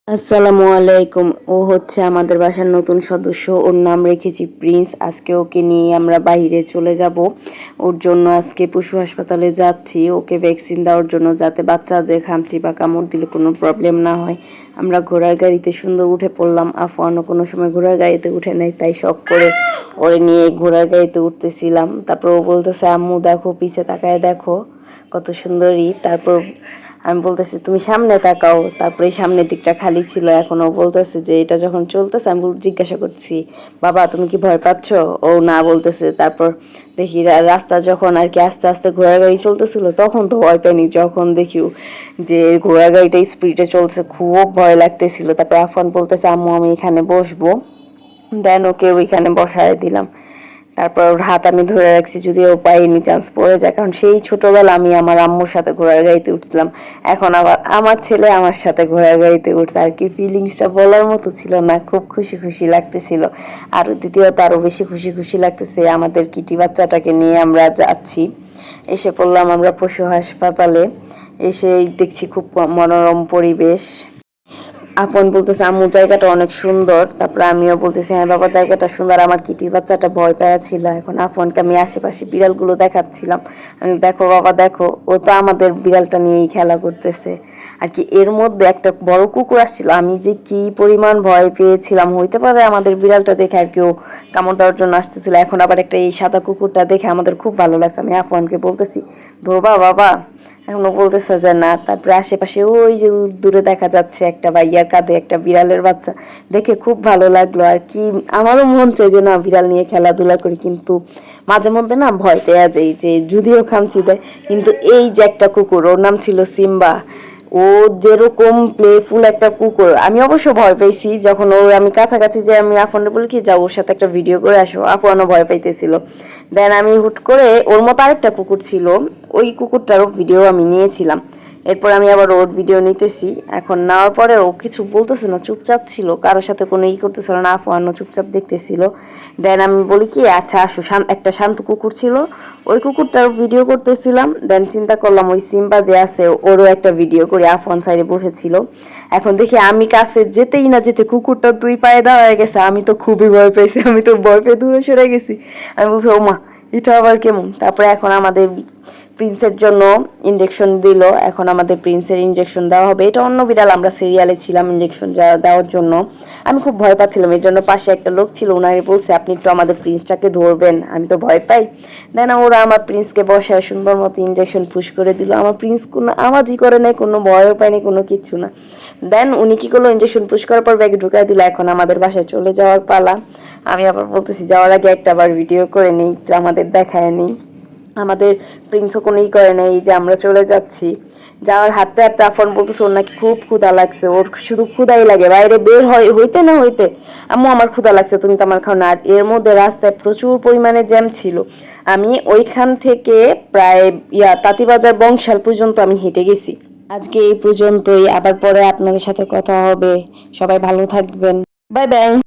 আসসালামু আলাইকুম। ও হচ্ছে আমাদের বাসার নতুন সদস্য। ওর নাম রেখেছি প্রিন্স। আজকে ওকে নিয়ে আমরা বাইরে চলে যাব। ওর জন্য আজকে পশু হাসপাতালে যাচ্ছি ওকে ভ্যাকসিন দেওয়ার জন্য, যাতে বাচ্চাদের খামচি বা কামড় দিলে কোনো প্রবলেম না হয়। আমরা ঘোড়ার গাড়িতে সুন্দর উঠে পড়লাম। আফওয়ানও কোনো সময় ঘোড়ার গাড়িতে উঠে নেয়, তাই শখ করে ওরে নিয়ে ঘোড়ার গাড়িতে উঠতেছিলাম। তারপর ও বলতেছে, আম্মু দেখো, পিছে তাকায় দেখো কত সুন্দরী। তারপর আমি বলতেছি তুমি সামনে তাকাও। তারপরে সামনের দিকটা খালি ছিল। এখন ও বলতেছে যে এটা যখন চলতেছে, আমি জিজ্ঞাসা করছি, বাবা তুমি কি ভয় পাচ্ছ? ও না বলতেছে। তারপর দেখি রাস্তা যখন আর কি আস্তে আস্তে ঘোড়া গাড়ি চলতেছিল, তখন তো ভয় পাইনি। যখন দেখি যে ঘোড়া গাড়িটা স্পিডে চলছে, খুব ভয় লাগতেছিল। তারপর আফান বলতেছে, আম্মু আমি এখানে বসবো। দেন ওকে ওইখানে বসায় দিলাম। তারপর ওর হাত আমি ধরে রাখছি, যদিও পাইনি, চান্স পড়ে যায়। কারণ সেই ছোটবেলা আমি আমার আম্মুর সাথে ঘোড়ার গাড়িতে উঠছিলাম, এখন আবার আমার ছেলে আমার সাথে ঘোড়ার গাড়িতে উঠছে। আর কি ফিলিংসটা বলার মতো ছিল না, খুব খুশি খুশি লাগতেছিল। আর দ্বিতীয়ত আরো বেশি খুশি খুশি লাগতেছে, আমাদের কিটি বাচ্চাটাকে নিয়ে আমরা যাচ্ছি। এসে পড়লাম আমরা পশু হাসপাতালে। এসে দেখছি খুব মনোরম পরিবেশ। আপন বলতেছে, আম্মু জায়গাটা অনেক সুন্দর। তারপরে আমিও বলতেছি, হ্যাঁ বাবা জায়গাটা সুন্দর। আমার কিটির বাচ্চাটা ভয় পাওয়া ছিল। এখন আফনকে আমি আশেপাশে বিড়ালগুলো দেখাচ্ছিলাম। আমি দেখো বাবা দেখো, ও তো আমাদের বিড়ালটা নিয়েই খেলা করতেছে আর কি। এর মধ্যে একটা বড় কুকুর আসছিল, আমি যে কি পরিমাণ ভয় পেয়েছিলাম। হইতে পারে আমাদের বিড়ালটা দেখে আর কেউ কামড় দেওয়ার জন্য আসতেছিল। এখন আবার একটা এই সাদা কুকুরটা দেখে আমাদের খুব ভালো লাগছে। আমি আফনকে বলতেছি, ধোবা বাবা। এখনো বলতেছে যে না। তারপরে আশেপাশে ওই যে দূরে দেখা যাচ্ছে একটা ভাইয়ার কাঁধে একটা বিড়ালের বাচ্চা, দেখে খুব ভালো লাগলো আর কি। আমারও মন চাই যে না বিড়াল নিয়ে খেলাধুলা করি, কিন্তু মাঝে মধ্যে না ভয় পেয়ে যাই যে যদিও খামচি দেয়। কিন্তু এই যে একটা কুকুর, ওর নাম ছিল সিম্বা। ও যেরকম প্লেফুল একটা কুকুর, আমি অবশ্য ভয় পাইছি যখন ওর আমি কাছাকাছি যে আমি আফানকে বলি কি যাও ওর সাথে একটা ভিডিও করে আসো। আফানও ভয় পাইতেছিল। দেন আমি হুট করে, ওর মতো আরেকটা কুকুর ছিল, ওই কুকুরটারও ভিডিও আমি নিয়েছিলাম। এরপর আমি আবার ওর ভিডিও নিতেছি। এখন নেওয়ার পরে ও কিছু বলতেছে না, চুপচাপ ছিল, কারোর সাথে কোনো করতেছিল না। আফওয়ানও চুপচাপ দেখতেছিল। দেন আমি বলি কি আচ্ছা আসো, একটা শান্ত কুকুর ছিল, ওই কুকুরটার ভিডিও করতেছিলাম। দেন চিন্তা করলাম ওই সিম্বা যে আছে ওরও একটা ভিডিও করে। আফওয়ান সাইডে বসেছিল। এখন দেখি আমি কাছে যেতেই না যেতে কুকুরটা দুই পায়ে দাঁড়ায় গেছে। আমি তো খুবই ভয় পেয়েছি, আমি তো ভয় পেয়ে দূরে সরে গেছি। আমি বলছি ও মা, এটা আবার কেমন। তারপরে এখন আমাদের প্রিন্সের জন্য ইঞ্জেকশন দিল। এখন আমাদের প্রিন্সের ইঞ্জেকশন দেওয়া হবে। এটা অন্য বিড়াল, আমরা সিরিয়ালে ছিলাম ইঞ্জেকশন দেওয়ার জন্য। আমি খুব ভয় পাচ্ছিলাম, এর জন্য পাশে একটা লোক ছিল, ওনারে বলছে আপনি একটু আমাদের প্রিন্সটাকে ধরবেন, আমি তো ভয় পাই। দেন ওরা আমার প্রিন্সকে বসায় সুন্দর মতো ইঞ্জেকশন পুশ করে দিল। আমার প্রিন্স কোনো আওয়াজই করে নাই, কোনো ভয়ও পায়নি, কোনো কিছু না। দেন উনি কি করলো, ইঞ্জেকশন পুশ করার পর ব্যাগে ঢুকাই দিল। এখন আমাদের বাসায় চলে যাওয়ার পালা। আমি আবার বলতেছি যাওয়ার আগে একটা বার ভিডিও করে নিই, একটু আমাদের দেখায় নিই। আমাদের প্রিন্সও কোনোই করে নাই, এই যে আমরা চলে যাচ্ছি। যাওয়ার হাঁটতে হাঁটতে আফন বলতেছে ওর নাকি খুব ক্ষুধা লাগছে, ওর শুধু ক্ষুধাই লাগে, বাইরে বের হইতে না হইতে আম্মু আমার ক্ষুধা লাগছে, তুমি তো আমার খাও না। আর এর মধ্যে রাস্তায় প্রচুর পরিমাণে জ্যাম ছিল। আমি ওইখান থেকে প্রায় তাঁতিবাজার বংশাল পর্যন্ত আমি হেঁটে গেছি। আজকে এই পর্যন্তই, আবার পরে আপনাদের সাথে কথা হবে। সবাই ভালো থাকবেন। Bye bye.